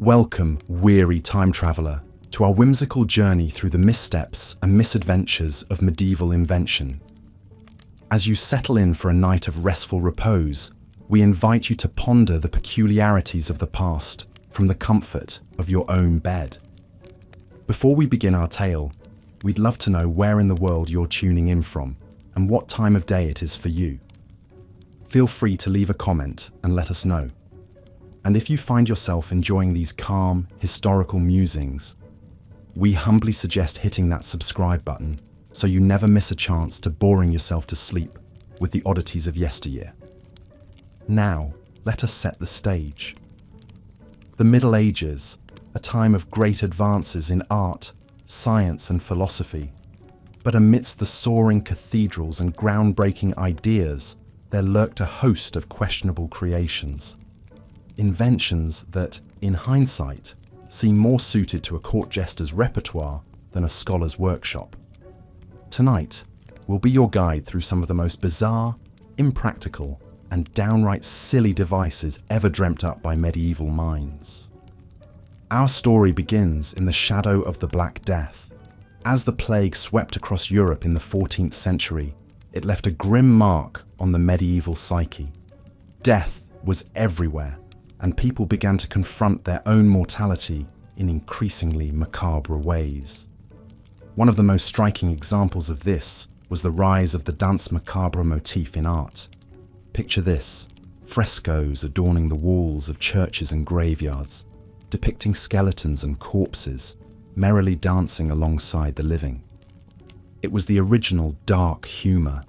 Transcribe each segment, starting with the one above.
Welcome, weary time traveller, to our whimsical journey through the missteps and misadventures of medieval invention. As you settle in for a night of restful repose, we invite you to ponder the peculiarities of the past from the comfort of your own bed. Before we begin our tale, we'd love to know where in the world you're tuning in from and what time of day it is for you. Feel free to leave a comment and let us know. And if you find yourself enjoying these calm, historical musings, we humbly suggest hitting that subscribe button so you never miss a chance to boring yourself to sleep with the oddities of yesteryear. Now, let us set the stage. The Middle Ages, a time of great advances in art, science and philosophy. But amidst the soaring cathedrals and groundbreaking ideas, there lurked a host of questionable creations. Inventions that, in hindsight, seem more suited to a court jester's repertoire than a scholar's workshop. Tonight, we'll be your guide through some of the most bizarre, impractical, and downright silly devices ever dreamt up by medieval minds. Our story begins in the shadow of the Black Death. As the plague swept across Europe in the 14th century, it left a grim mark on the medieval psyche. Death was everywhere, and people began to confront their own mortality in increasingly macabre ways. One of the most striking examples of this was the rise of the danse macabre motif in art. Picture this: frescoes adorning the walls of churches and graveyards, depicting skeletons and corpses merrily dancing alongside the living. It was the original dark humour,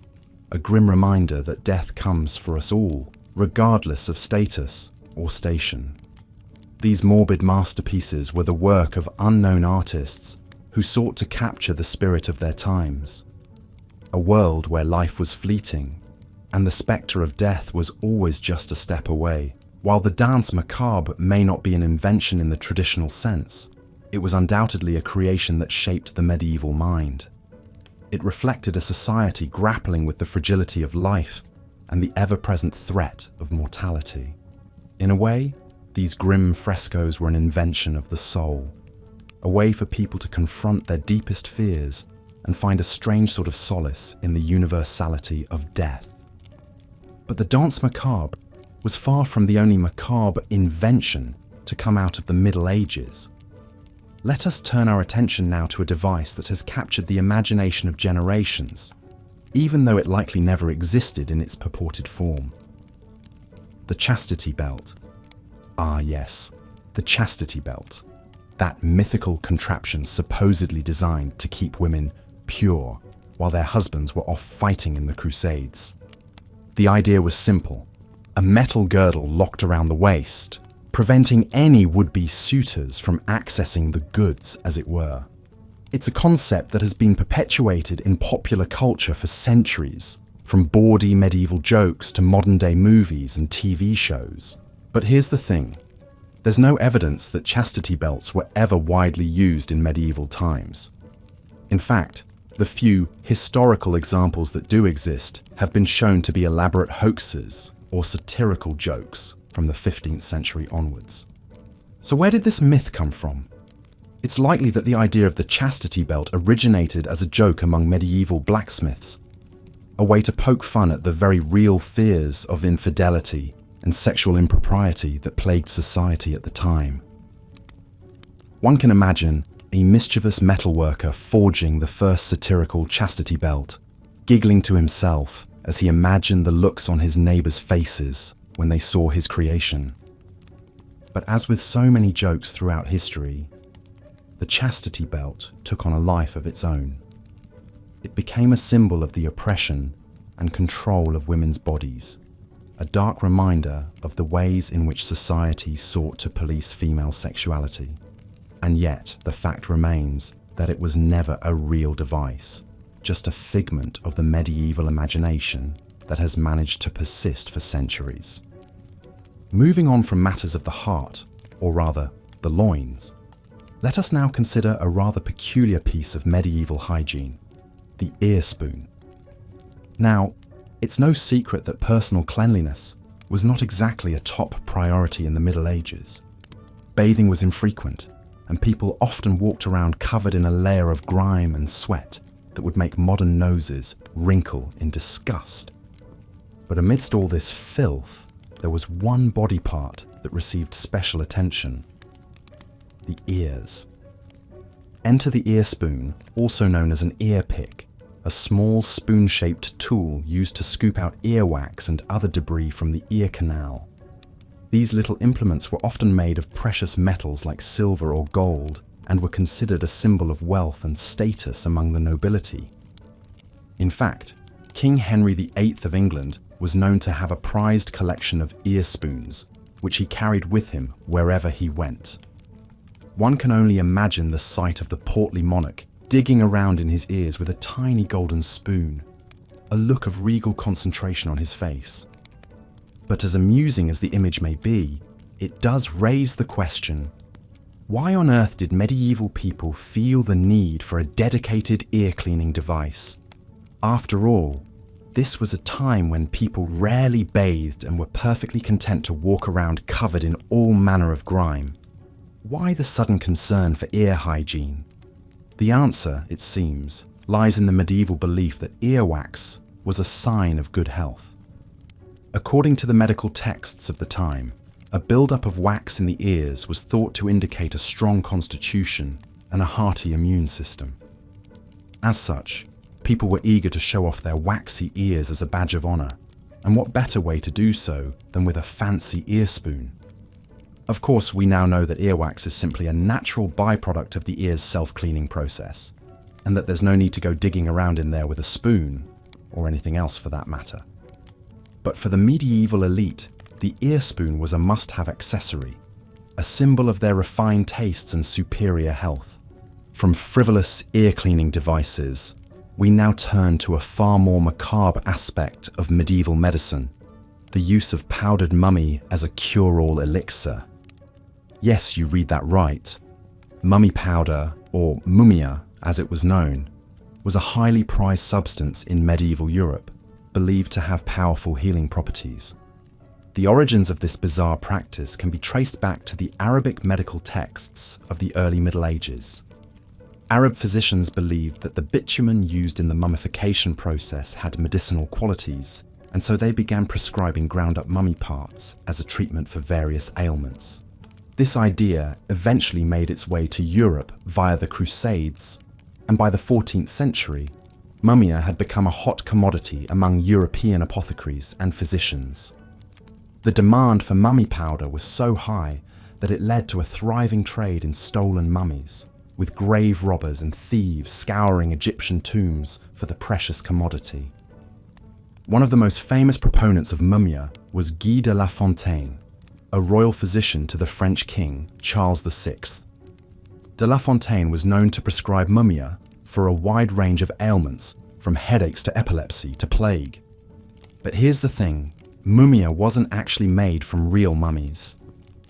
a grim reminder that death comes for us all, regardless of status or station. These morbid masterpieces were the work of unknown artists who sought to capture the spirit of their times. A world where life was fleeting, and the spectre of death was always just a step away. While the danse macabre may not be an invention in the traditional sense, it was undoubtedly a creation that shaped the medieval mind. It reflected a society grappling with the fragility of life and the ever-present threat of mortality. In a way, these grim frescoes were an invention of the soul, a way for people to confront their deepest fears and find a strange sort of solace in the universality of death. But the danse macabre was far from the only macabre invention to come out of the Middle Ages. Let us turn our attention now to a device that has captured the imagination of generations, even though it likely never existed in its purported form. The chastity belt. Ah yes, the chastity belt. That mythical contraption supposedly designed to keep women pure while their husbands were off fighting in the Crusades. The idea was simple: a metal girdle locked around the waist, preventing any would-be suitors from accessing the goods, as it were. It's a concept that has been perpetuated in popular culture for centuries, from bawdy medieval jokes to modern-day movies and TV shows. But here's the thing: there's no evidence that chastity belts were ever widely used in medieval times. In fact, the few historical examples that do exist have been shown to be elaborate hoaxes or satirical jokes from the 15th century onwards. So where did this myth come from? It's likely that the idea of the chastity belt originated as a joke among medieval blacksmiths, a way to poke fun at the very real fears of infidelity and sexual impropriety that plagued society at the time. One can imagine a mischievous metalworker forging the first satirical chastity belt, giggling to himself as he imagined the looks on his neighbours' faces when they saw his creation. But as with so many jokes throughout history, the chastity belt took on a life of its own. It became a symbol of the oppression and control of women's bodies, a dark reminder of the ways in which society sought to police female sexuality. And yet, the fact remains that it was never a real device, just a figment of the medieval imagination that has managed to persist for centuries. Moving on from matters of the heart, or rather, the loins, let us now consider a rather peculiar piece of medieval hygiene: the ear spoon. Now, it's no secret that personal cleanliness was not exactly a top priority in the Middle Ages. bathing was infrequent, and people often walked around covered in a layer of grime and sweat that would make modern noses wrinkle in disgust. But amidst all this filth, there was one body part that received special attention: the ears. Enter the ear spoon, also known as an ear pick, a small spoon-shaped tool used to scoop out earwax and other debris from the ear canal. These little implements were often made of precious metals like silver or gold, and were considered a symbol of wealth and status among the nobility. In fact, King Henry VIII of England was known to have a prized collection of ear spoons, which he carried with him wherever he went. One can only imagine the sight of the portly monarch digging around in his ears with a tiny golden spoon, a look of regal concentration on his face. But as amusing as the image may be, it does raise the question: why on earth did medieval people feel the need for a dedicated ear cleaning device? After all, this was a time when people rarely bathed and were perfectly content to walk around covered in all manner of grime. Why the sudden concern for ear hygiene? The answer, it seems, lies in the medieval belief that earwax was a sign of good health. According to the medical texts of the time, a build-up of wax in the ears was thought to indicate a strong constitution and a hearty immune system. As such, people were eager to show off their waxy ears as a badge of honor, and what better way to do so than with a fancy ear spoon? Of course, we now know that earwax is simply a natural byproduct of the ear's self-cleaning process, and that there's no need to go digging around in there with a spoon, or anything else for that matter. But for the medieval elite, the ear spoon was a must-have accessory, a symbol of their refined tastes and superior health. From frivolous ear-cleaning devices, we now turn to a far more macabre aspect of medieval medicine: the use of powdered mummy as a cure-all elixir. Yes, you read that right. Mummy powder, or mumia as it was known, was a highly prized substance in medieval Europe, believed to have powerful healing properties. The origins of this bizarre practice can be traced back to the Arabic medical texts of the early Middle Ages. Arab physicians believed that the bitumen used in the mummification process had medicinal qualities, and so they began prescribing ground-up mummy parts as a treatment for various ailments. This idea eventually made its way to Europe via the Crusades, and by the 14th century, mumia had become a hot commodity among European apothecaries and physicians. The demand for mummy powder was so high that it led to a thriving trade in stolen mummies, with grave robbers and thieves scouring Egyptian tombs for the precious commodity. One of the most famous proponents of mumia was Guy de La Fontaine, a royal physician to the French king, Charles VI. De La Fontaine was known to prescribe mumia for a wide range of ailments, from headaches to epilepsy to plague. But here's the thing: mumia wasn't actually made from real mummies.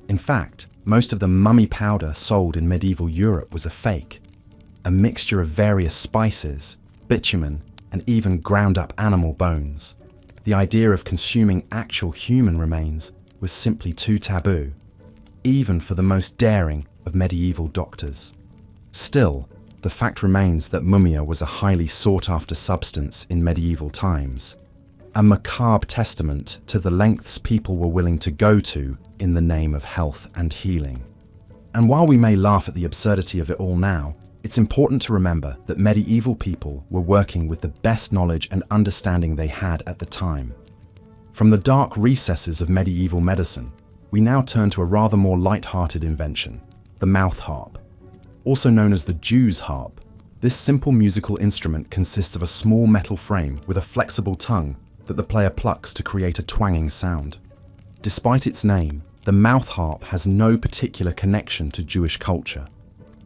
In fact, most of the mummy powder sold in medieval Europe was a fake, a mixture of various spices, bitumen, and even ground-up animal bones. The idea of consuming actual human remains was simply too taboo, even for the most daring of medieval doctors. Still, the fact remains that mumia was a highly sought-after substance in medieval times, a macabre testament to the lengths people were willing to go to in the name of health and healing. And while we may laugh at the absurdity of it all now, it's important to remember that medieval people were working with the best knowledge and understanding they had at the time. From the dark recesses of medieval medicine, we now turn to a rather more light-hearted invention, the mouth harp. Also known as the Jew's harp, this simple musical instrument consists of a small metal frame with a flexible tongue that the player plucks to create a twanging sound. Despite its name, the mouth harp has no particular connection to Jewish culture.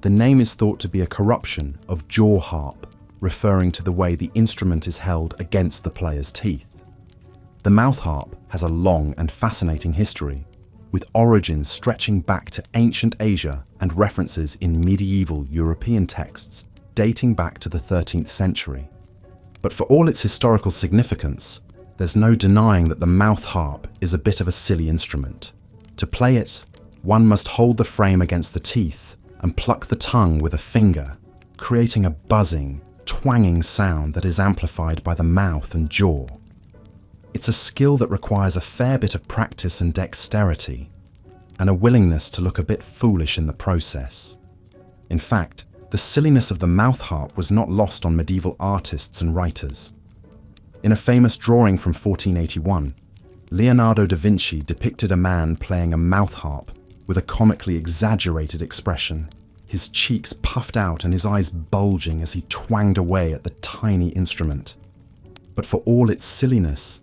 The name is thought to be a corruption of jaw harp, referring to the way the instrument is held against the player's teeth. The mouth harp has a long and fascinating history, with origins stretching back to ancient Asia and references in medieval European texts dating back to the 13th century. But for all its historical significance, there's no denying that the mouth harp is a bit of a silly instrument. To play it, One must hold the frame against the teeth and pluck the tongue with a finger, creating a buzzing, twanging sound that is amplified by the mouth and jaw. It's a skill that requires a fair bit of practice and dexterity, and a willingness to look a bit foolish in the process. In fact, the silliness of the mouth harp was not lost on medieval artists and writers. In a famous drawing from 1481, Leonardo da Vinci depicted a man playing a mouth harp with a comically exaggerated expression, his cheeks puffed out and his eyes bulging as he twanged away at the tiny instrument. But for all its silliness,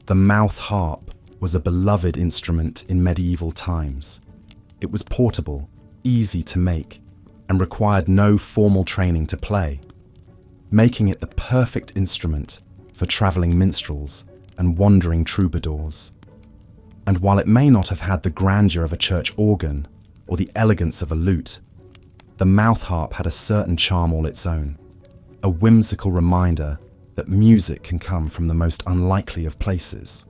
the mouth harp was a beloved instrument in medieval times. It was portable, easy to make, and required no formal training to play, making it the perfect instrument for travelling minstrels and wandering troubadours. And while it may not have had the grandeur of a church organ or the elegance of a lute, the mouth harp had a certain charm all its own, a whimsical reminder that music can come from the most unlikely of places.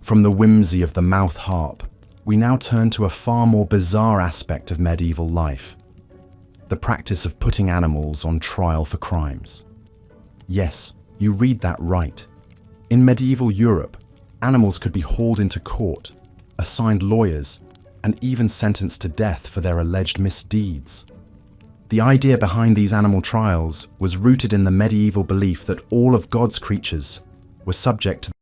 From the whimsy of the mouth harp, we now turn to a far more bizarre aspect of medieval life, the practice of putting animals on trial for crimes. Yes, you read that right. In medieval Europe, animals could be hauled into court, assigned lawyers, and even sentenced to death for their alleged misdeeds. The idea behind these animal trials was rooted in the medieval belief that all of God's creatures were subject to